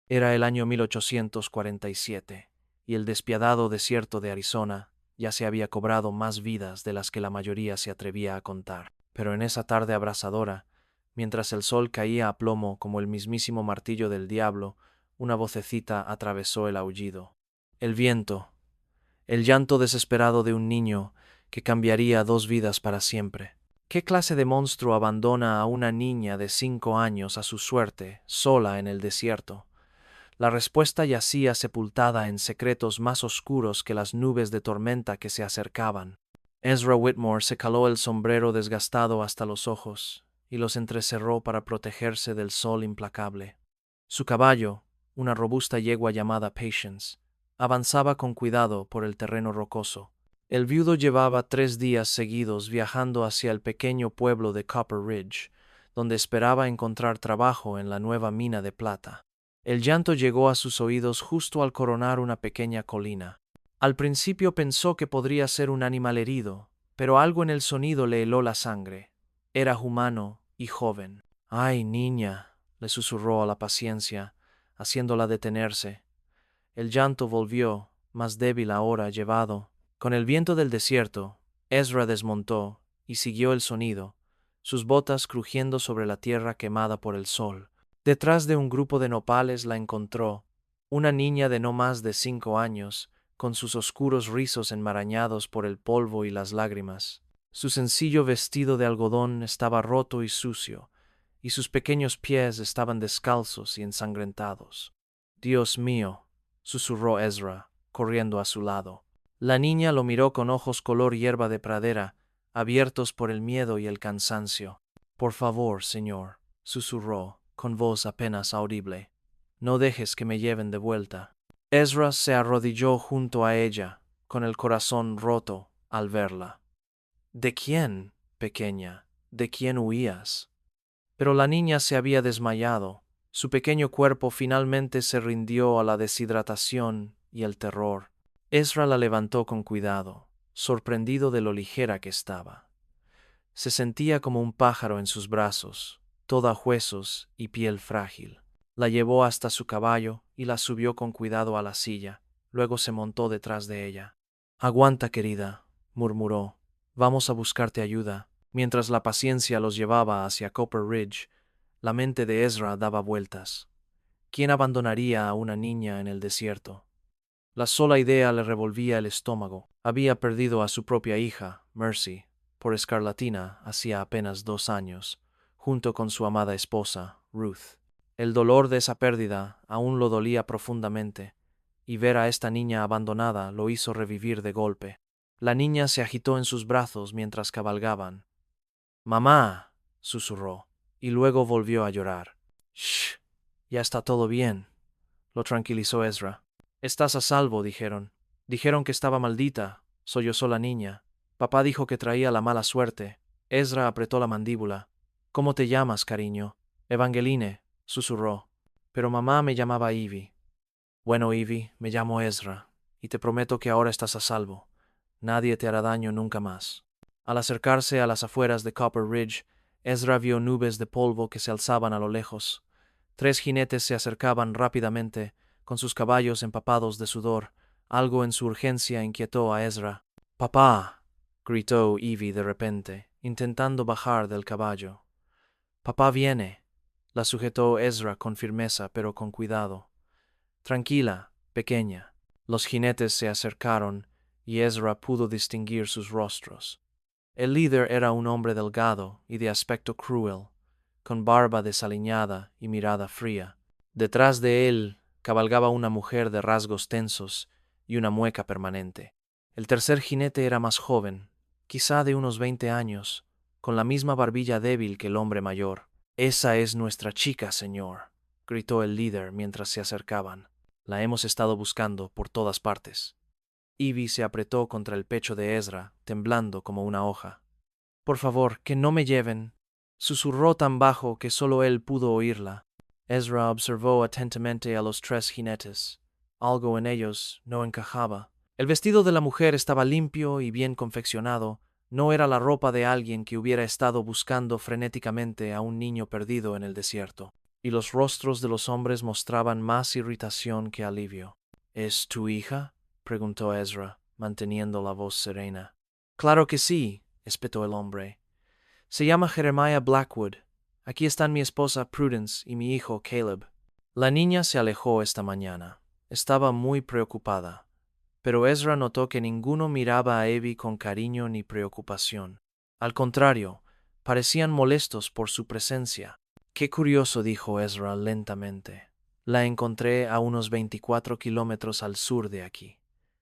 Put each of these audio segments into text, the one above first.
Era el año 1847, y el despiadado desierto de Arizona ya se había cobrado más vidas de las que la mayoría se atrevía a contar. Pero en esa tarde abrasadora, mientras el sol caía a plomo como el mismísimo martillo del diablo, una vocecita atravesó el aullido. El viento, el llanto desesperado de un niño que cambiaría dos vidas para siempre. ¿Qué clase de monstruo abandona a una niña de 5 años a su suerte, sola en el desierto? La respuesta yacía sepultada en secretos más oscuros que las nubes de tormenta que se acercaban. Ezra Whitmore se caló el sombrero desgastado hasta los ojos y los entrecerró para protegerse del sol implacable. Su caballo, una robusta yegua llamada Patience, avanzaba con cuidado por el terreno rocoso. El viudo llevaba 3 días seguidos viajando hacia el pequeño pueblo de Copper Ridge, donde esperaba encontrar trabajo en la nueva mina de plata. El llanto llegó a sus oídos justo al coronar una pequeña colina. Al principio pensó que podría ser un animal herido, pero algo en el sonido le heló la sangre. Era humano y joven. «Ay, niña», le susurró a la paciencia, haciéndola detenerse. El llanto volvió, más débil ahora, llevado. Con el viento del desierto, Ezra desmontó y siguió el sonido, sus botas crujiendo sobre la tierra quemada por el sol. Detrás de un grupo de nopales la encontró, una niña de no más de 5 años, con sus oscuros rizos enmarañados por el polvo y las lágrimas. Su sencillo vestido de algodón estaba roto y sucio, y sus pequeños pies estaban descalzos y ensangrentados. «Dios mío», susurró Ezra, corriendo a su lado. La niña lo miró con ojos color hierba de pradera, abiertos por el miedo y el cansancio. «Por favor, señor», susurró, con voz apenas audible, «no dejes que me lleven de vuelta». Ezra se arrodilló junto a ella, con el corazón roto al verla. «¿De quién, pequeña? ¿De quién huías?» Pero la niña se había desmayado. Su pequeño cuerpo finalmente se rindió a la deshidratación y el terror. Ezra la levantó con cuidado, sorprendido de lo ligera que estaba. Se sentía como un pájaro en sus brazos, toda huesos y piel frágil. La llevó hasta su caballo y la subió con cuidado a la silla. Luego se montó detrás de ella. «Aguanta, querida», murmuró. «Vamos a buscarte ayuda». Mientras la paciencia los llevaba hacia Copper Ridge, la mente de Ezra daba vueltas. ¿Quién abandonaría a una niña en el desierto? La sola idea le revolvía el estómago. Había perdido a su propia hija, Mercy, por escarlatina hacía apenas 2 años, junto con su amada esposa, Ruth. El dolor de esa pérdida aún lo dolía profundamente, y ver a esta niña abandonada lo hizo revivir de golpe. La niña se agitó en sus brazos mientras cabalgaban. «Mamá», susurró, y luego volvió a llorar. «Shh, ya está todo bien», lo tranquilizó Ezra. «Estás a salvo», dijeron. «Dijeron que estaba maldita», sollozó la niña. «Papá dijo que traía la mala suerte». Ezra apretó la mandíbula. «¿Cómo te llamas, cariño?» «Evangeline», susurró. «Pero mamá me llamaba Ivy». «Bueno, Ivy, me llamo Ezra, y te prometo que ahora estás a salvo. Nadie te hará daño nunca más». Al acercarse a las afueras de Copper Ridge, Ezra vio nubes de polvo que se alzaban a lo lejos. 3 jinetes se acercaban rápidamente, con sus caballos empapados de sudor. Algo en su urgencia inquietó a Ezra. «¡Papá!», gritó Ivy de repente, intentando bajar del caballo. «Papá viene», la sujetó Ezra con firmeza pero con cuidado. «Tranquila, pequeña». Los jinetes se acercaron y Ezra pudo distinguir sus rostros. El líder era un hombre delgado y de aspecto cruel, con barba desaliñada y mirada fría. Detrás de él cabalgaba una mujer de rasgos tensos y una mueca permanente. El tercer jinete era más joven, quizá de unos 20 años, con la misma barbilla débil que el hombre mayor. «Esa es nuestra chica, señor», gritó el líder mientras se acercaban. «La hemos estado buscando por todas partes». Ivy se apretó contra el pecho de Ezra, temblando como una hoja. «Por favor, que no me lleven», susurró tan bajo que solo él pudo oírla. Ezra observó atentamente a los 3 jinetes. Algo en ellos no encajaba. El vestido de la mujer estaba limpio y bien confeccionado. No era la ropa de alguien que hubiera estado buscando frenéticamente a un niño perdido en el desierto. y los rostros de los hombres mostraban más irritación que alivio. ¿Es tu hija?, preguntó Ezra, manteniendo la voz serena. Claro que sí, espetó el hombre. Se llama Jeremiah Blackwood. Aquí están mi esposa Prudence y mi hijo Caleb. La niña se alejó esta mañana. Estaba muy preocupada, pero Ezra notó que ninguno miraba a Evie con cariño ni preocupación. Al contrario, parecían molestos por su presencia. Qué curioso, dijo Ezra lentamente. La encontré a unos 24 kilómetros al sur de aquí.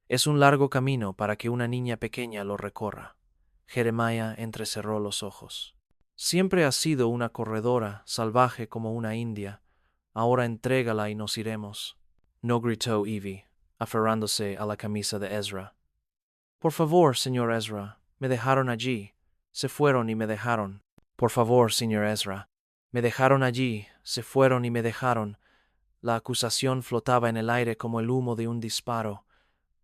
Es un largo camino para que una niña pequeña lo recorra. Jeremiah entrecerró los ojos. Siempre has sido una corredora, salvaje como una india. Ahora entrégala y nos iremos. No, gritó Evie, aferrándose a la camisa de Ezra. Por favor, señor Ezra, me dejaron allí. Se fueron y me dejaron. Por favor, señor Ezra, me dejaron allí, se fueron y me dejaron. La acusación flotaba en el aire como el humo de un disparo.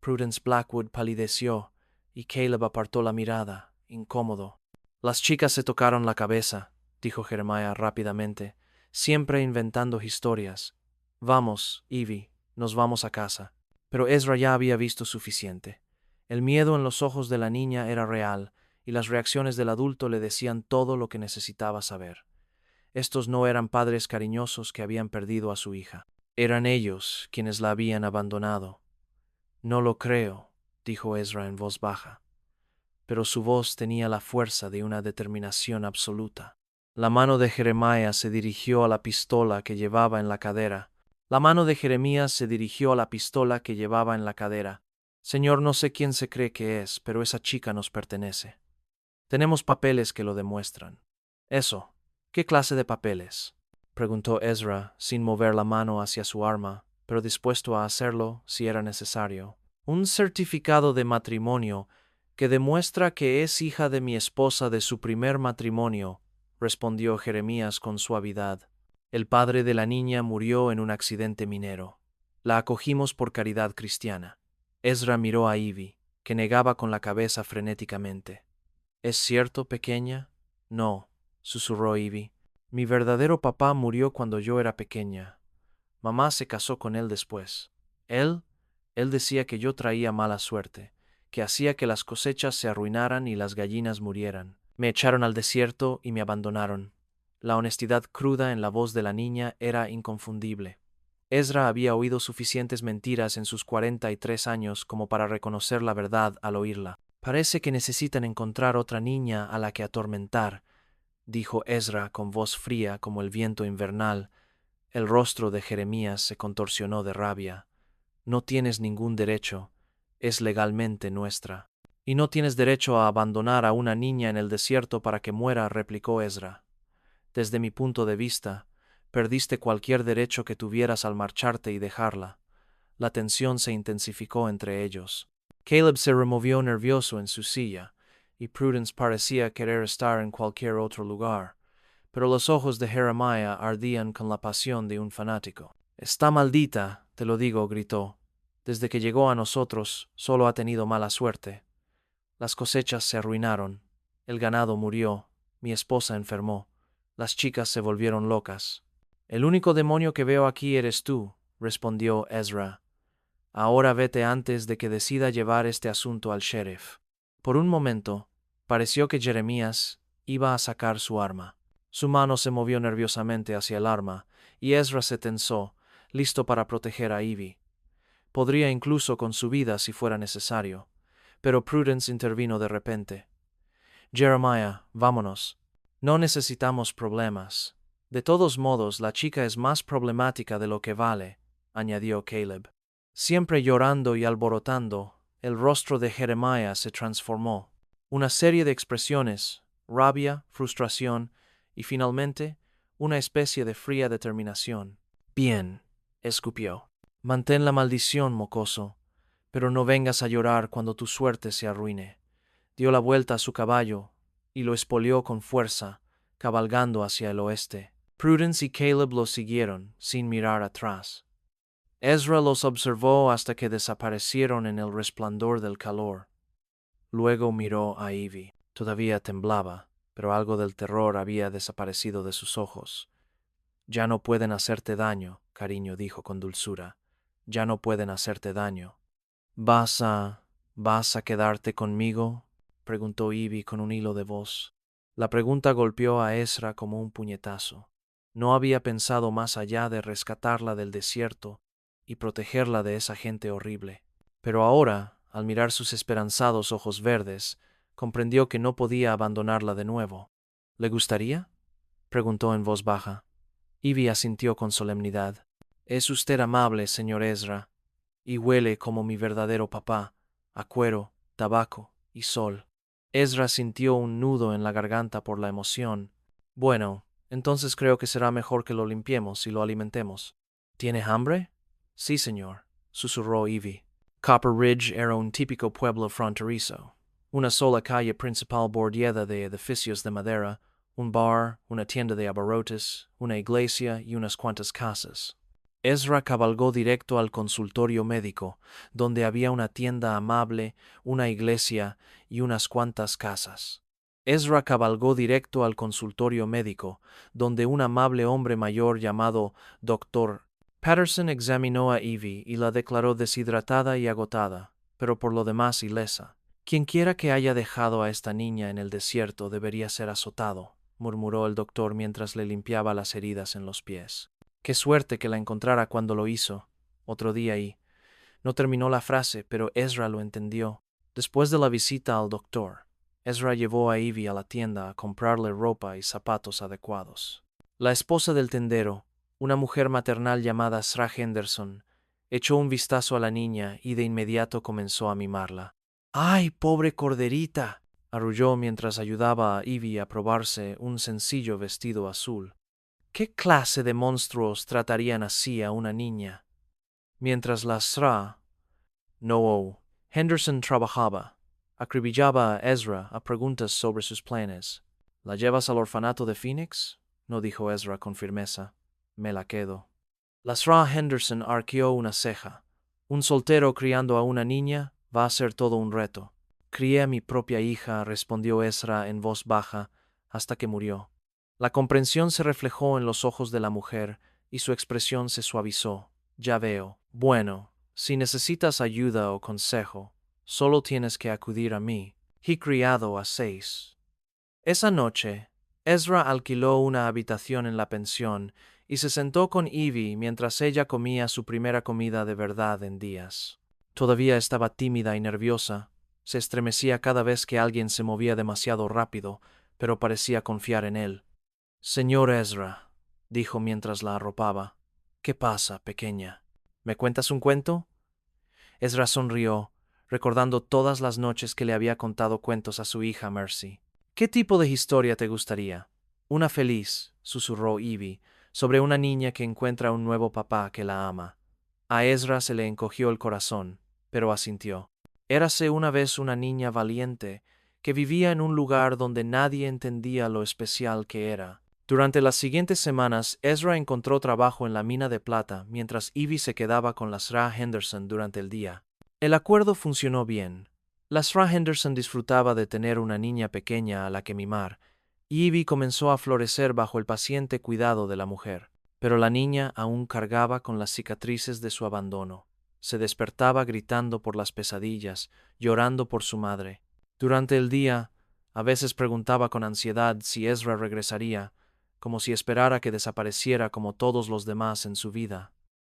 Prudence Blackwood palideció y Caleb apartó la mirada, incómodo. Las chicas se tocaron la cabeza, dijo Jeremiah rápidamente, siempre inventando historias. Vamos, Evie, nos vamos a casa. Pero Ezra ya había visto suficiente. El miedo en los ojos de la niña era real, y las reacciones del adulto le decían todo lo que necesitaba saber. Estos no eran padres cariñosos que habían perdido a su hija. Eran ellos quienes la habían abandonado. No lo creo, dijo Ezra en voz baja, pero su voz tenía la fuerza de una determinación absoluta. La mano de Jeremiah se dirigió a la pistola que llevaba en la cadera. Señor, no sé quién se cree que es, pero esa chica nos pertenece. Tenemos papeles que lo demuestran. Eso. ¿Qué clase de papeles?, preguntó Ezra, sin mover la mano hacia su arma, pero dispuesto a hacerlo si era necesario. Un certificado de matrimonio que demuestra que es hija de mi esposa de su primer matrimonio, respondió Jeremías con suavidad. El padre de la niña murió en un accidente minero. La acogimos por caridad cristiana. Ezra miró a Evie, que negaba con la cabeza frenéticamente. ¿Es cierto, pequeña? No, susurró Evie. Mi verdadero papá murió cuando yo era pequeña. Mamá se casó con él después. Él decía que yo traía mala suerte, que hacía que las cosechas se arruinaran y las gallinas murieran. Me echaron al desierto y me abandonaron. La honestidad cruda en la voz de la niña era inconfundible. Ezra había oído suficientes mentiras en sus 43 años como para reconocer la verdad al oírla. Parece que necesitan encontrar otra niña a la que atormentar, dijo Ezra con voz fría como el viento invernal. El rostro de Jeremías se contorsionó de rabia. No tienes ningún derecho. Es legalmente nuestra. Y no tienes derecho a abandonar a una niña en el desierto para que muera, replicó Ezra. Desde mi punto de vista, perdiste cualquier derecho que tuvieras al marcharte y dejarla. La tensión se intensificó entre ellos. Caleb se removió nervioso en su silla, y Prudence parecía querer estar en cualquier otro lugar, pero los ojos de Jeremiah ardían con la pasión de un fanático. «Está maldita, te lo digo», gritó. «Desde que llegó a nosotros, solo ha tenido mala suerte. Las cosechas se arruinaron, el ganado murió, mi esposa enfermó, las chicas se volvieron locas». «El único demonio que veo aquí eres tú», respondió Ezra. «Ahora vete antes de que decida llevar este asunto al sheriff». Por un momento, pareció que Jeremías iba a sacar su arma. Su mano se movió nerviosamente hacia el arma, y Ezra se tensó, listo para proteger a Evie. Podría incluso con su vida si fuera necesario. Pero Prudence intervino de repente. «Jeremiah, vámonos. No necesitamos problemas. De todos modos, la chica es más problemática de lo que vale», añadió Caleb. Siempre llorando y alborotando, el rostro de Jeremiah se transformó. Una serie de expresiones, rabia, frustración y finalmente una especie de fría determinación. «Bien», escupió. «Mantén la maldición, mocoso, pero no vengas a llorar cuando tu suerte se arruine». Dio la vuelta a su caballo y lo espolió con fuerza, cabalgando hacia el oeste. Prudence y Caleb lo siguieron, sin mirar atrás. Ezra los observó hasta que desaparecieron en el resplandor del calor. Luego miró a Evie. Todavía temblaba, pero algo del terror había desaparecido de sus ojos. Ya no pueden hacerte daño, cariño, dijo con dulzura. Ya no pueden hacerte daño. ¿Vas a quedarte conmigo? Preguntó Ivy con un hilo de voz. La pregunta golpeó a Ezra como un puñetazo. No había pensado más allá de rescatarla del desierto y protegerla de esa gente horrible. Pero ahora, al mirar sus esperanzados ojos verdes, comprendió que no podía abandonarla de nuevo. ¿Le gustaría?, preguntó en voz baja. Ivy asintió con solemnidad. Es usted amable, señor Ezra, y huele como mi verdadero papá, a cuero, tabaco y sol. Ezra sintió un nudo en la garganta por la emoción. Bueno, entonces creo que será mejor que lo limpiemos y lo alimentemos. ¿Tiene hambre? Sí, señor, susurró Ivy. Copper Ridge era un típico pueblo fronterizo. Una sola calle principal bordeada de edificios de madera, un bar, una tienda de abarrotes, una iglesia y unas cuantas casas. Ezra cabalgó directo al consultorio médico, donde había una tienda amable, una iglesia y unas cuantas casas. Ezra cabalgó directo al consultorio médico, donde un amable hombre mayor llamado Dr. Patterson examinó a Ivy y la declaró deshidratada y agotada, pero por lo demás ilesa. Quienquiera que haya dejado a esta niña en el desierto debería ser azotado, murmuró el doctor mientras le limpiaba las heridas en los pies. Qué suerte que la encontrara cuando lo hizo, otro día y... No terminó la frase, pero Ezra lo entendió. Después de la visita al doctor, Ezra llevó a Ivy a la tienda a comprarle ropa y zapatos adecuados. La esposa del tendero, una mujer maternal llamada Sra Henderson, echó un vistazo a la niña y de inmediato comenzó a mimarla. ¡Ay, pobre corderita!, arrulló mientras ayudaba a Ivy a probarse un sencillo vestido azul. ¿Qué clase de monstruos tratarían así a una niña? Mientras la Sra. Henderson trabajaba, acribillaba a Ezra a preguntas sobre sus planes. ¿La llevas al orfanato de Phoenix? No dijo Ezra con firmeza. Me la quedo. La Sra. Henderson arqueó una ceja. Un soltero criando a una niña va a ser todo un reto. Crié a mi propia hija, respondió Ezra en voz baja, hasta que murió. La comprensión se reflejó en los ojos de la mujer y su expresión se suavizó. Ya veo. Bueno, si necesitas ayuda o consejo, solo tienes que acudir a mí. He criado a 6. Esa noche, Ezra alquiló una habitación en la pensión y se sentó con Ivy mientras ella comía su primera comida de verdad en días. Todavía estaba tímida y nerviosa. Se estremecía cada vez que alguien se movía demasiado rápido, pero parecía confiar en él. Señor Ezra, dijo mientras la arropaba. ¿Qué pasa, pequeña? ¿Me cuentas un cuento? Ezra sonrió, recordando todas las noches que le había contado cuentos a su hija Mercy. ¿Qué tipo de historia te gustaría? Una feliz, susurró Ivy, sobre una niña que encuentra un nuevo papá que la ama. A Ezra se le encogió el corazón, pero asintió. Érase una vez una niña valiente que vivía en un lugar donde nadie entendía lo especial que era. Durante las siguientes semanas, Ezra encontró trabajo en la mina de plata, mientras Ivy se quedaba con la Sra. Henderson durante el día. El acuerdo funcionó bien. La Sra. Henderson disfrutaba de tener una niña pequeña a la que mimar, y Ivy comenzó a florecer bajo el paciente cuidado de la mujer. Pero la niña aún cargaba con las cicatrices de su abandono. Se despertaba gritando por las pesadillas, llorando por su madre. Durante el día, a veces preguntaba con ansiedad si Ezra regresaría, como si esperara que desapareciera como todos los demás en su vida.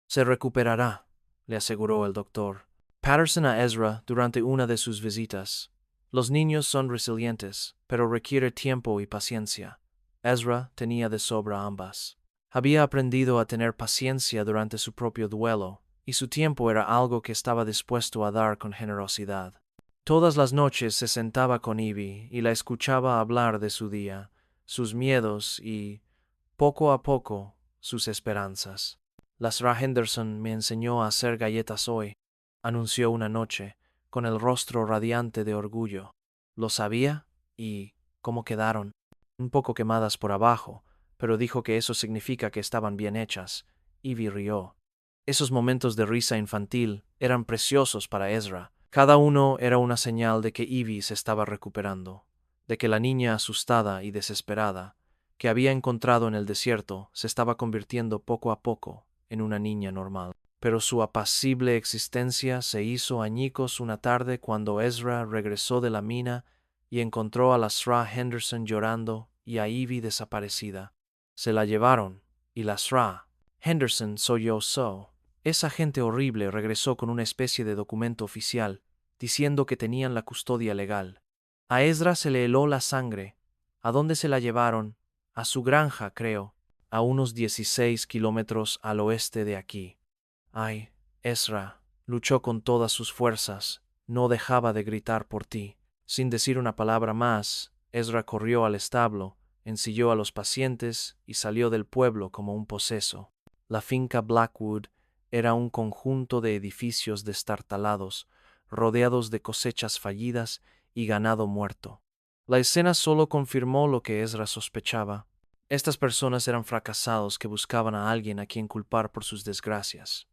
Se recuperará, le aseguró el doctor Patterson a Ezra durante una de sus visitas. Los niños son resilientes, pero requiere tiempo y paciencia. Ezra tenía de sobra ambas. Había aprendido a tener paciencia durante su propio duelo, y su tiempo era algo que estaba dispuesto a dar con generosidad. Todas las noches se sentaba con Ivy y la escuchaba hablar de su día, sus miedos y, poco a poco, sus esperanzas. La Sra. Henderson me enseñó a hacer galletas hoy, anunció una noche, con el rostro radiante de orgullo. Lo sabía y ¿cómo quedaron? Un poco quemadas por abajo, pero dijo que eso significa que estaban bien hechas. Ivy rió. Esos momentos de risa infantil eran preciosos para Ezra. Cada uno era una señal de que Ivy se estaba recuperando, de que la niña asustada y desesperada que había encontrado en el desierto se estaba convirtiendo poco a poco en una niña normal. Pero su apacible existencia se hizo añicos una tarde cuando Ezra regresó de la mina y encontró a la Sra Henderson llorando y a Ivy desaparecida. Se la llevaron, y la Sra Henderson sollozó. Esa gente horrible regresó con una especie de documento oficial, diciendo que tenían la custodia legal. A Ezra se le heló la sangre. ¿A dónde se la llevaron? A su granja, creo, a unos 16 kilómetros al oeste de aquí. Ay, Ezra, luchó con todas sus fuerzas, no dejaba de gritar por ti. Sin decir una palabra más, Ezra corrió al establo, ensilló a los pacientes y salió del pueblo como un poseso. La finca Blackwood era un conjunto de edificios destartalados, rodeados de cosechas fallidas y ganado muerto. La escena solo confirmó lo que Ezra sospechaba. Estas personas eran fracasados que buscaban a alguien a quien culpar por sus desgracias.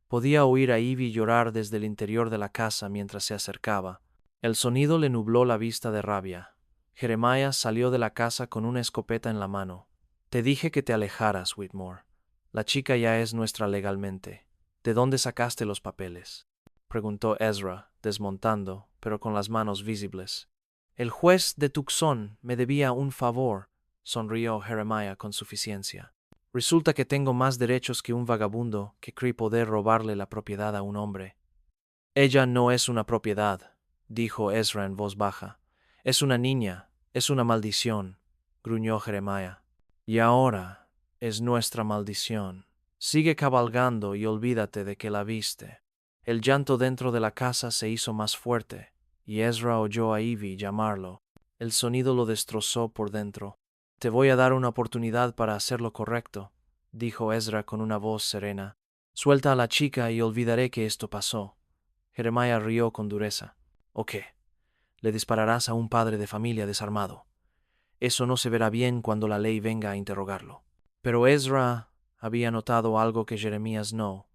Podía oír a Ivy llorar desde el interior de la casa mientras se acercaba. El sonido le nubló la vista de rabia. Jeremiah salió de la casa con una escopeta en la mano. Te dije que te alejaras, Whitmore. La chica ya es nuestra legalmente. ¿De dónde sacaste los papeles?, preguntó Ezra, desmontando, pero con las manos visibles. El juez de Tucson me debía un favor, sonrió Jeremiah con suficiencia. Resulta que tengo más derechos que un vagabundo que cree poder robarle la propiedad a un hombre. Ella no es una propiedad, dijo Ezra en voz baja. Es una niña, es una maldición, gruñó Jeremiah. Y ahora es nuestra maldición. Sigue cabalgando y olvídate de que la viste. El llanto dentro de la casa se hizo más fuerte, y Ezra oyó a Ivy llamarlo. El sonido lo destrozó por dentro. Te voy a dar una oportunidad para hacer lo correcto, dijo Ezra con una voz serena. Suelta a la chica y olvidaré que esto pasó. Jeremiah rió con dureza. ¿O qué? Le dispararás a un padre de familia desarmado. Eso no se verá bien cuando la ley venga a interrogarlo. Pero Ezra había notado algo que Jeremías no: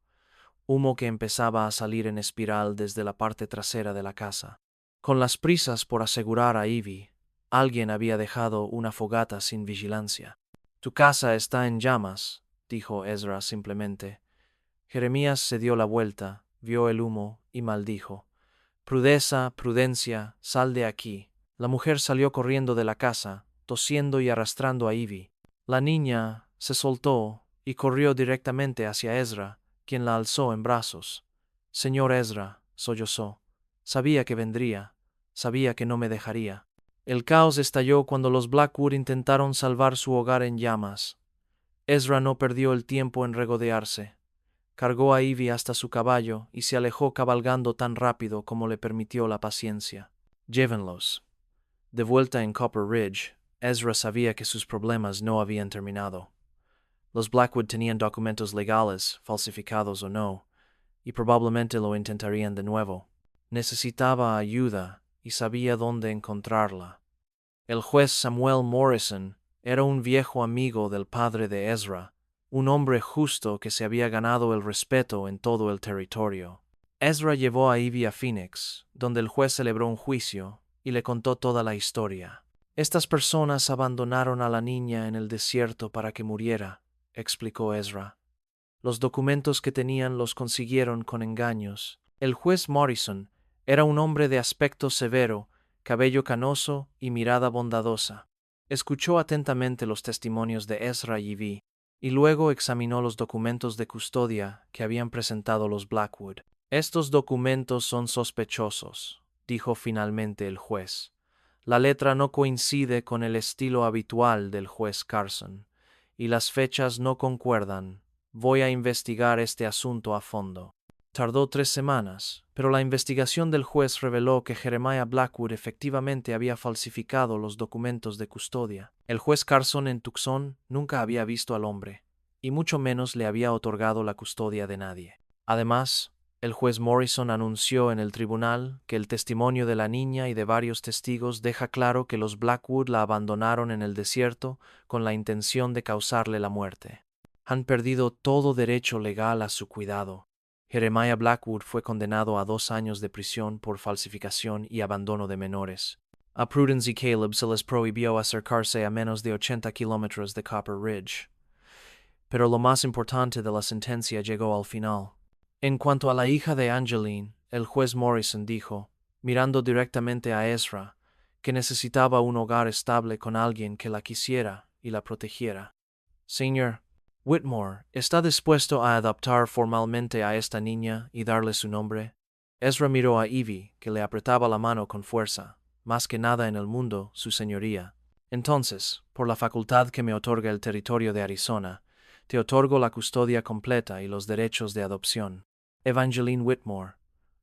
humo que empezaba a salir en espiral desde la parte trasera de la casa. Con las prisas por asegurar a Ivy, alguien había dejado una fogata sin vigilancia. Tu casa está en llamas, dijo Ezra simplemente. Jeremías se dio la vuelta, vio el humo y maldijo. Prudeza, Prudencia, sal de aquí. La mujer salió corriendo de la casa, tosiendo y arrastrando a Ivy. La niña se soltó y corrió directamente hacia Ezra, quien la alzó en brazos. Señor Ezra, sollozó. Sabía que vendría, sabía que no me dejaría. El caos estalló cuando los Blackwood intentaron salvar su hogar en llamas. Ezra no perdió el tiempo en regodearse. Cargó a Ivy hasta su caballo y se alejó cabalgando tan rápido como le permitió la paciencia. Llévenlos. De vuelta en Copper Ridge, Ezra sabía que sus problemas no habían terminado. Los Blackwood tenían documentos legales, falsificados o no, y probablemente lo intentarían de nuevo. Necesitaba ayuda y sabía dónde encontrarla. El juez Samuel Morrison era un viejo amigo del padre de Ezra, un hombre justo que se había ganado el respeto en todo el territorio. Ezra llevó a Ivy a Phoenix, donde el juez celebró un juicio, y le contó toda la historia. Estas personas abandonaron a la niña en el desierto para que muriera, explicó Ezra. Los documentos que tenían los consiguieron con engaños. El juez Morrison era un hombre de aspecto severo, cabello canoso y mirada bondadosa. Escuchó atentamente los testimonios de Ezra y Ivy, y luego examinó los documentos de custodia que habían presentado los Blackwood. Estos documentos son sospechosos, dijo finalmente el juez. La letra no coincide con el estilo habitual del juez Carson, y las fechas no concuerdan. Voy a investigar este asunto a fondo. Tardó 3 semanas, pero la investigación del juez reveló que Jeremiah Blackwood efectivamente había falsificado los documentos de custodia. El juez Carson en Tucson nunca había visto al hombre, y mucho menos le había otorgado la custodia de nadie. Además, el juez Morrison anunció en el tribunal que el testimonio de la niña y de varios testigos deja claro que los Blackwood la abandonaron en el desierto con la intención de causarle la muerte. Han perdido todo derecho legal a su cuidado. Jeremiah Blackwood fue condenado a 2 años de prisión por falsificación y abandono de menores. A Prudence y Caleb se les prohibió acercarse a menos de 80 kilómetros de Copper Ridge. Pero lo más importante de la sentencia llegó al final. En cuanto a la hija de Angeline, el juez Morrison dijo, mirando directamente a Ezra, que necesitaba un hogar estable con alguien que la quisiera y la protegiera. Señor Whitmore, ¿está dispuesto a adoptar formalmente a esta niña y darle su nombre? Ezra miró a Evie, que le apretaba la mano con fuerza, más que nada en el mundo, su señoría. Entonces, por la facultad que me otorga el territorio de Arizona, te otorgo la custodia completa y los derechos de adopción. Evangeline Whitmore,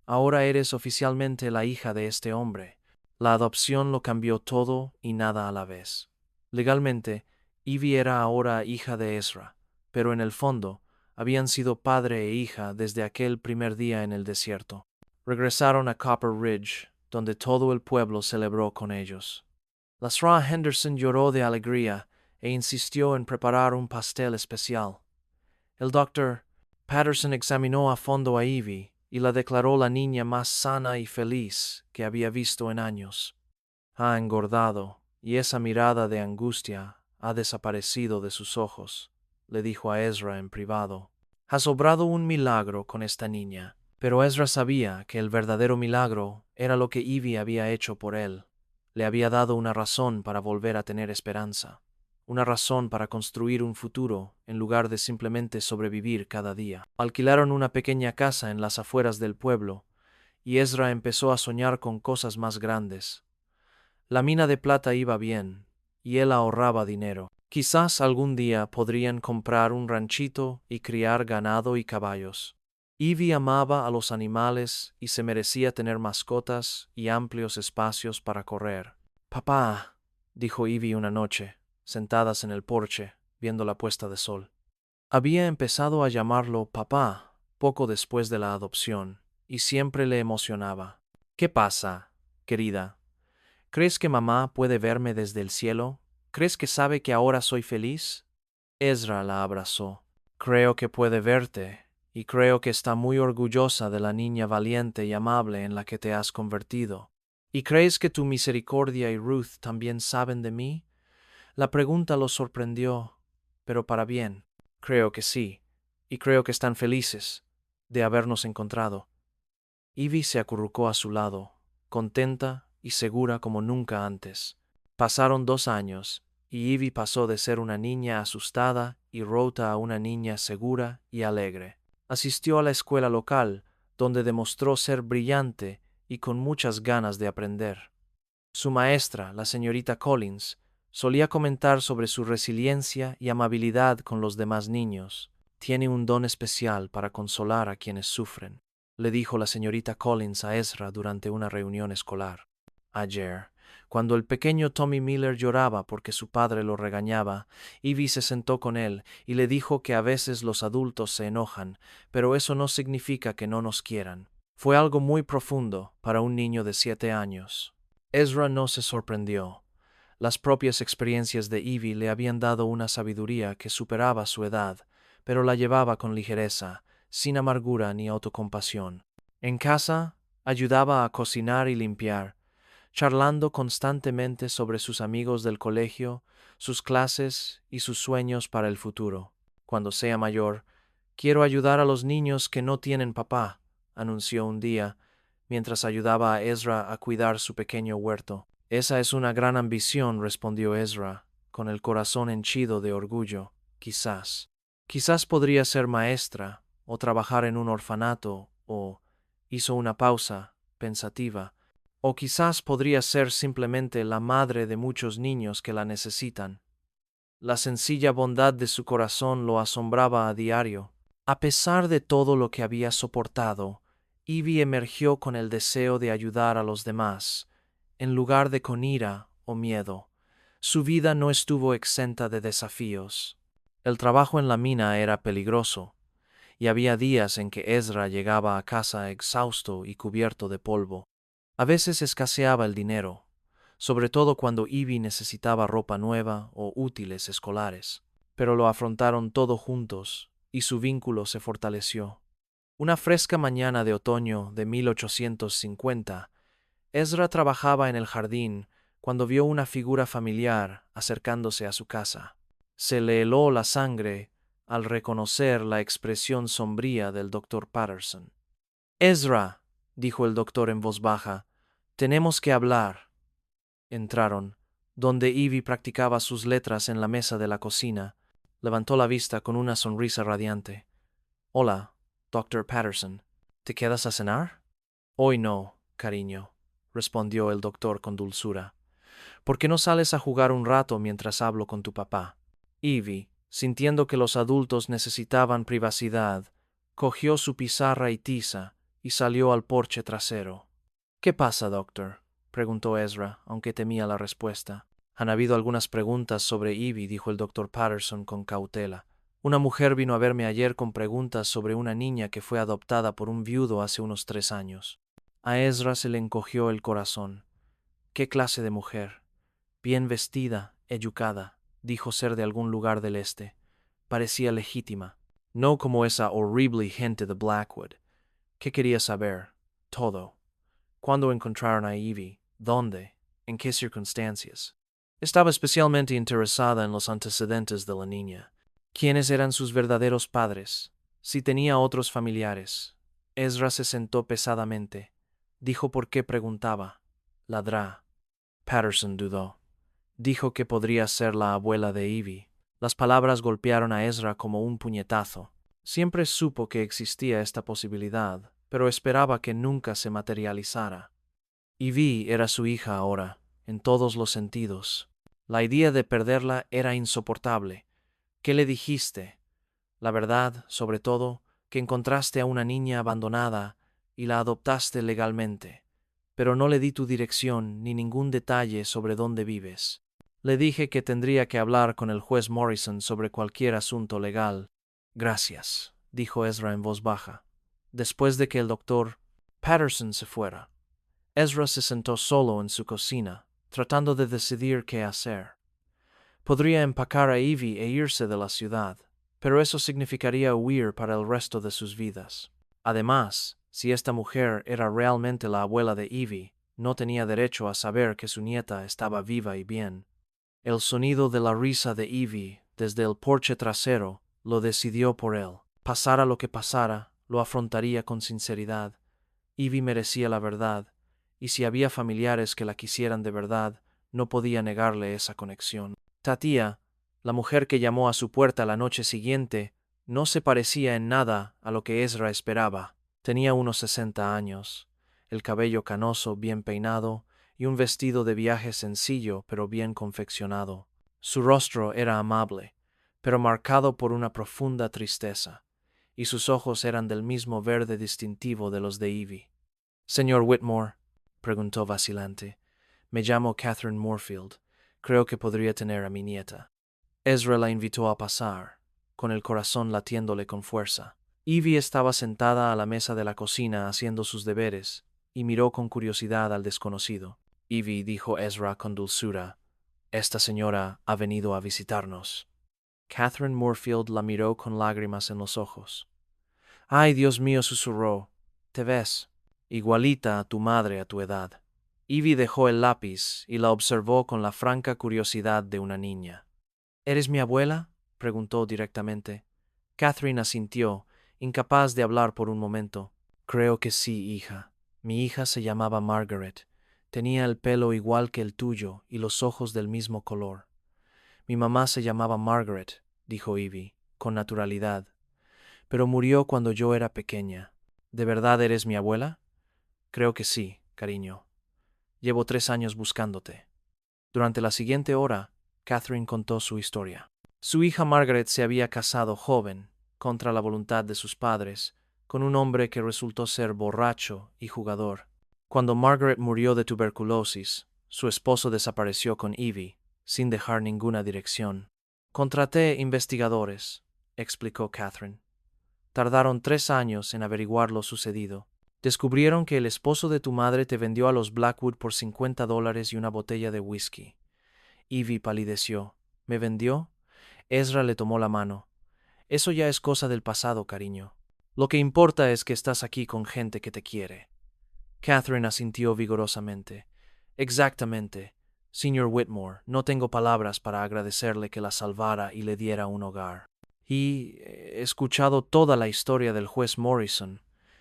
ahora eres oficialmente la hija de este hombre. La adopción lo cambió todo y nada a la vez. Legalmente, Evie era ahora hija de Ezra, pero en el fondo, habían sido padre e hija desde aquel primer día en el desierto. Regresaron a Copper Ridge, donde todo el pueblo celebró con ellos. La Sra. Henderson lloró de alegría e insistió en preparar un pastel especial. El Dr. Patterson examinó a fondo a Evie y la declaró la niña más sana y feliz que había visto en años. Ha engordado, y esa mirada de angustia ha desaparecido de sus ojos, le dijo a Ezra en privado. Has obrado un milagro con esta niña. Pero Ezra sabía que el verdadero milagro era lo que Evie había hecho por él. Le había dado una razón para volver a tener esperanza, una razón para construir un futuro en lugar de simplemente sobrevivir cada día. Alquilaron una pequeña casa en las afueras del pueblo, y Ezra empezó a soñar con cosas más grandes. La mina de plata iba bien, y él ahorraba dinero. Quizás algún día podrían comprar un ranchito y criar ganado y caballos. Evie amaba a los animales y se merecía tener mascotas y amplios espacios para correr. Papá, dijo Evie una noche, sentadas en el porche, viendo la puesta de sol. Había empezado a llamarlo papá poco después de la adopción, y siempre le emocionaba. ¿Qué pasa, querida? ¿Crees que mamá puede verme desde el cielo? ¿Crees que sabe que ahora soy feliz? Ezra la abrazó. Creo que puede verte, y creo que está muy orgullosa de la niña valiente y amable en la que te has convertido. ¿Y crees que tu misericordia y Ruth también saben de mí? La pregunta lo sorprendió, pero para bien. Creo que sí, y creo que están felices de habernos encontrado. Evie se acurrucó a su lado, contenta y segura como nunca antes. Pasaron 2 años, y Evie pasó de ser una niña asustada y rota a una niña segura y alegre. Asistió a la escuela local, donde demostró ser brillante y con muchas ganas de aprender. Su maestra, la señorita Collins, solía comentar sobre su resiliencia y amabilidad con los demás niños. Tiene un don especial para consolar a quienes sufren, le dijo la señorita Collins a Ezra durante una reunión escolar. Ayer, cuando el pequeño Tommy Miller lloraba porque su padre lo regañaba, Evie se sentó con él y le dijo que a veces los adultos se enojan, pero eso no significa que no nos quieran. Fue algo muy profundo para un niño de 7 años. Ezra no se sorprendió. Las propias experiencias de Evie le habían dado una sabiduría que superaba su edad, pero la llevaba con ligereza, sin amargura ni autocompasión. En casa, ayudaba a cocinar y limpiar, charlando constantemente sobre sus amigos del colegio, sus clases y sus sueños para el futuro. Cuando sea mayor, quiero ayudar a los niños que no tienen papá, anunció un día, mientras ayudaba a Ezra a cuidar su pequeño huerto. Esa es una gran ambición, respondió Ezra, con el corazón henchido de orgullo. Quizás. Quizás podría ser maestra, o trabajar en un orfanato, o... Hizo una pausa, pensativa. O quizás podría ser simplemente la madre de muchos niños que la necesitan. La sencilla bondad de su corazón lo asombraba a diario. A pesar de todo lo que había soportado, Evie emergió con el deseo de ayudar a los demás, en lugar de con ira o miedo. Su vida no estuvo exenta de desafíos. El trabajo en la mina era peligroso, y había días en que Ezra llegaba a casa exhausto y cubierto de polvo. A veces escaseaba el dinero, sobre todo cuando Evie necesitaba ropa nueva o útiles escolares, pero lo afrontaron todo juntos y su vínculo se fortaleció. Una fresca mañana de otoño de 1850, Ezra trabajaba en el jardín cuando vio una figura familiar acercándose a su casa. Se le heló la sangre al reconocer la expresión sombría del doctor Patterson. «Ezra», dijo el doctor en voz baja, «tenemos que hablar». Entraron, donde Ivy practicaba sus letras en la mesa de la cocina. Levantó la vista con una sonrisa radiante. «Hola, doctor Patterson. ¿Te quedas a cenar?» «Hoy no, cariño», respondió el doctor con dulzura. «¿Por qué no sales a jugar un rato mientras hablo con tu papá?» Ivy, sintiendo que los adultos necesitaban privacidad, cogió su pizarra y tiza y salió al porche trasero. «¿Qué pasa, doctor?», preguntó Ezra, aunque temía la respuesta. «Han habido algunas preguntas sobre Ivy», dijo el doctor Patterson con cautela. «Una mujer vino a verme ayer con preguntas sobre una niña que fue adoptada por un viudo hace unos 3 años». A Ezra se le encogió el corazón. «¿Qué clase de mujer?» «Bien vestida, educada», dijo ser de algún lugar del este. Parecía legítima, no como esa horrible gente de Blackwood. ¿Qué quería saber? Todo. ¿Cuándo encontraron a Ivy? ¿Dónde? ¿En qué circunstancias? Estaba especialmente interesada en los antecedentes de la niña. ¿Quiénes eran sus verdaderos padres? Si tenía otros familiares. Ezra se sentó pesadamente. Dijo por qué preguntaba. Ladrá. Patterson dudó. Dijo que podría ser la abuela de Ivy. Las palabras golpearon a Ezra como un puñetazo. Siempre supo que existía esta posibilidad, pero esperaba que nunca se materializara. Ivy era su hija ahora, en todos los sentidos. La idea de perderla era insoportable. ¿Qué le dijiste? La verdad, sobre todo, que encontraste a una niña abandonada y la adoptaste legalmente. Pero no le di tu dirección ni ningún detalle sobre dónde vives. Le dije que tendría que hablar con el juez Morrison sobre cualquier asunto legal. Gracias, dijo Ezra en voz baja. Después de que el doctor Patterson se fuera, Ezra se sentó solo en su cocina, tratando de decidir qué hacer. Podría empacar a Ivy e irse de la ciudad, pero eso significaría huir para el resto de sus vidas. Además, si esta mujer era realmente la abuela de Ivy, no tenía derecho a saber que su nieta estaba viva y bien. El sonido de la risa de Ivy desde el porche trasero lo decidió por él. Pasara lo que pasara, lo afrontaría con sinceridad. Ivy merecía la verdad, y si había familiares que la quisieran de verdad, no podía negarle esa conexión. Tatia, la mujer que llamó a su puerta la noche siguiente, no se parecía en nada a lo que Ezra esperaba. Tenía unos 60 años, el cabello canoso, bien peinado, y un vestido de viaje sencillo pero bien confeccionado. Su rostro era amable, pero marcado por una profunda tristeza, y sus ojos eran del mismo verde distintivo de los de Ivy. «Señor Whitmore», preguntó vacilante, «me llamo Catherine Moorfield. Creo que podría tener a mi nieta». Ezra la invitó a pasar, con el corazón latiéndole con fuerza. Ivy estaba sentada a la mesa de la cocina haciendo sus deberes, y miró con curiosidad al desconocido. «Ivy», dijo Ezra con dulzura, «esta señora ha venido a visitarnos». Catherine Moorfield la miró con lágrimas en los ojos. «Ay, Dios mío», susurró, «te ves igualita a tu madre a tu edad». Ivy dejó el lápiz y la observó con la franca curiosidad de una niña. «¿Eres mi abuela?», preguntó directamente. Catherine asintió, incapaz de hablar por un momento. «Creo que sí, hija. Mi hija se llamaba Margaret. Tenía el pelo igual que el tuyo y los ojos del mismo color». «Mi mamá se llamaba Margaret», dijo Ivy, con naturalidad, «pero murió cuando yo era pequeña». «¿De verdad eres mi abuela?» «Creo que sí, cariño. Llevo 3 años buscándote». Durante la siguiente hora, Catherine contó su historia. Su hija Margaret se había casado joven, contra la voluntad de sus padres, con un hombre que resultó ser borracho y jugador. Cuando Margaret murió de tuberculosis, su esposo desapareció con Ivy, sin dejar ninguna dirección. «Contraté investigadores», explicó Catherine. «Tardaron 3 años en averiguar lo sucedido. Descubrieron que el esposo de tu madre te vendió a los Blackwood por $50 y una botella de whisky». Ivy palideció. «¿Me vendió?». Ezra le tomó la mano. «Eso ya es cosa del pasado, cariño. Lo que importa es que estás aquí con gente que te quiere». Catherine asintió vigorosamente. «Exactamente. Señor Whitmore, no tengo palabras para agradecerle que la salvara y le diera un hogar. Y he escuchado toda la historia del juez Morrison.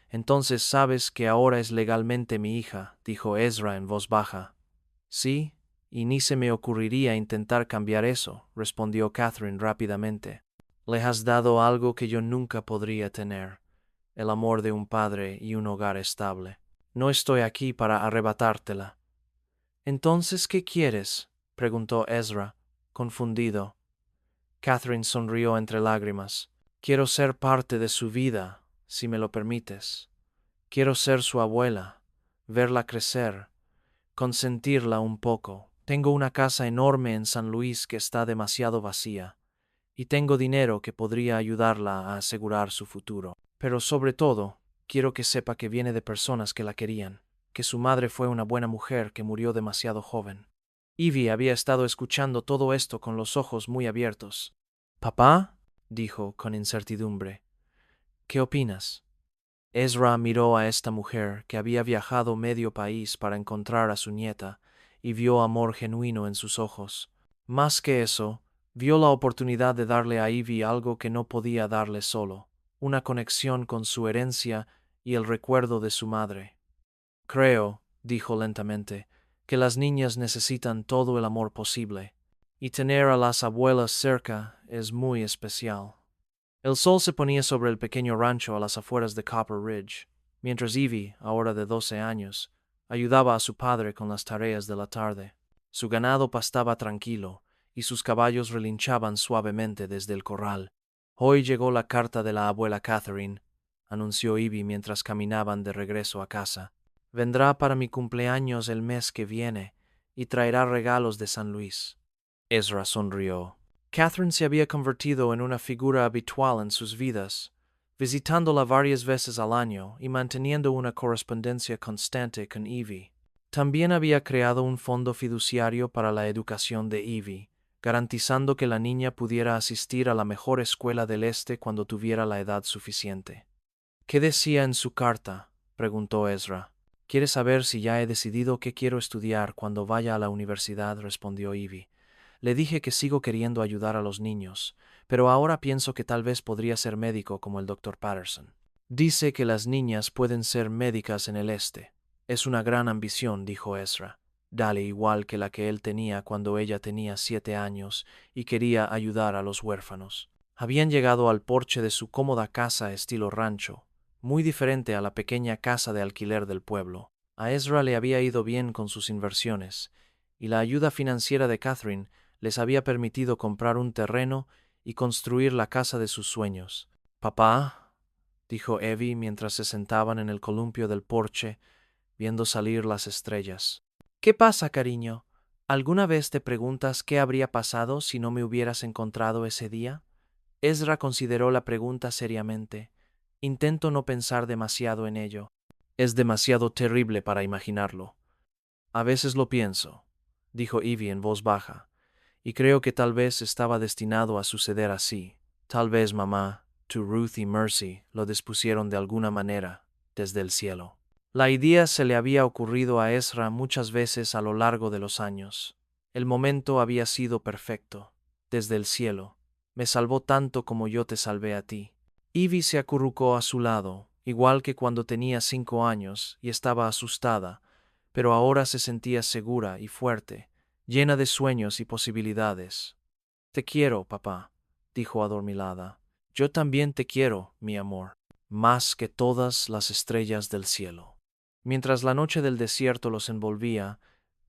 Entonces sabes que ahora es legalmente mi hija, dijo Ezra en voz baja. Sí, y ni se me ocurriría intentar cambiar eso, respondió Catherine rápidamente. Le has dado algo que yo nunca podría tener, el amor de un padre y un hogar estable. No estoy aquí para arrebatártela. ¿Entonces qué quieres? Preguntó Ezra, confundido. Catherine sonrió entre lágrimas. Quiero ser parte de su vida, si me lo permites. Quiero ser su abuela, verla crecer, consentirla un poco. Tengo una casa enorme en San Luis que está demasiado vacía, y tengo dinero que podría ayudarla a asegurar su futuro. Pero sobre todo, quiero que sepa que viene de personas que la querían, que su madre fue una buena mujer que murió demasiado joven. Ivy había estado escuchando todo esto con los ojos muy abiertos. «¿Papá?», dijo con incertidumbre. «¿Qué opinas?». Ezra miró a esta mujer que había viajado medio país para encontrar a su nieta y vio amor genuino en sus ojos. Más que eso, vio la oportunidad de darle a Ivy algo que no podía darle solo, una conexión con su herencia y el recuerdo de su madre. «Creo», dijo lentamente, «que las niñas necesitan todo el amor posible, y tener a las abuelas cerca es muy especial». El sol se ponía sobre el pequeño rancho a las afueras de Copper Ridge, mientras Ivy, ahora de 12 años, ayudaba a su padre con las tareas de la tarde. Su ganado pastaba tranquilo, y sus caballos relinchaban suavemente desde el corral. «Hoy llegó la carta de la abuela Catherine», anunció Ivy mientras caminaban de regreso a casa. «Vendrá para mi cumpleaños el mes que viene, y traerá regalos de San Luis». Ezra sonrió. Catherine se había convertido en una figura habitual en sus vidas, visitándola varias veces al año y manteniendo una correspondencia constante con Ivy. También había creado un fondo fiduciario para la educación de Ivy, garantizando que la niña pudiera asistir a la mejor escuela del este cuando tuviera la edad suficiente. «¿Qué decía en su carta?», preguntó Ezra. «¿Quiere saber si ya he decidido qué quiero estudiar cuando vaya a la universidad?», respondió Ivy. «Le dije que sigo queriendo ayudar a los niños, pero ahora pienso que tal vez podría ser médico como el Dr. Patterson. Dice que las niñas pueden ser médicas en el este. Es una gran ambición», dijo Ezra, dale igual que la que él tenía cuando ella tenía 7 años y quería ayudar a los huérfanos. Habían llegado al porche de su cómoda casa estilo rancho, muy diferente a la pequeña casa de alquiler del pueblo. A Ezra le había ido bien con sus inversiones, y la ayuda financiera de Catherine les había permitido comprar un terreno y construir la casa de sus sueños. «Papá», dijo Evie mientras se sentaban en el columpio del porche, viendo salir las estrellas. «¿Qué pasa, cariño? ¿Alguna vez te preguntas qué habría pasado si no me hubieras encontrado ese día?» Ezra consideró la pregunta seriamente. «Intento no pensar demasiado en ello. Es demasiado terrible para imaginarlo». «A veces lo pienso», dijo Ivy en voz baja, «y creo que tal vez estaba destinado a suceder así. Tal vez mamá, tu Ruth y Mercy lo dispusieron de alguna manera, desde el cielo». La idea se le había ocurrido a Ezra muchas veces a lo largo de los años. El momento había sido perfecto. Desde el cielo. «Me salvó tanto como yo te salvé a ti». Ivy se acurrucó a su lado, igual que cuando tenía 5 años, y estaba asustada, pero ahora se sentía segura y fuerte, llena de sueños y posibilidades. «Te quiero, papá», dijo adormilada. «Yo también te quiero, mi amor, más que todas las estrellas del cielo». Mientras la noche del desierto los envolvía,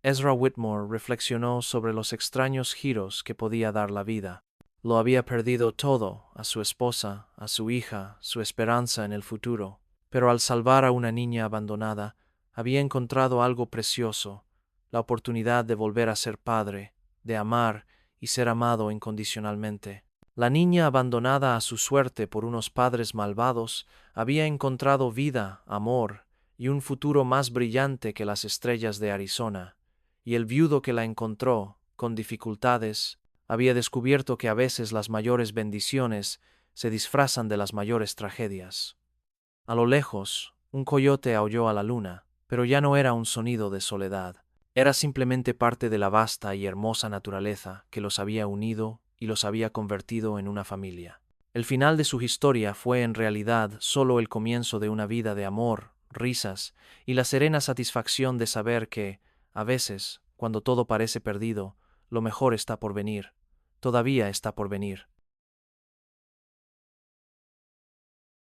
Ezra Whitmore reflexionó sobre los extraños giros que podía dar la vida. Lo había perdido todo, a su esposa, a su hija, su esperanza en el futuro, pero al salvar a una niña abandonada, había encontrado algo precioso, la oportunidad de volver a ser padre, de amar y ser amado incondicionalmente. La niña abandonada a su suerte por unos padres malvados había encontrado vida, amor y un futuro más brillante que las estrellas de Arizona, y el viudo que la encontró, con dificultades, había descubierto que a veces las mayores bendiciones se disfrazan de las mayores tragedias. A lo lejos, un coyote aulló a la luna, pero ya no era un sonido de soledad. Era simplemente parte de la vasta y hermosa naturaleza que los había unido y los había convertido en una familia. El final de su historia fue en realidad solo el comienzo de una vida de amor, risas y la serena satisfacción de saber que, a veces, cuando todo parece perdido, lo mejor está por venir, todavía está por venir.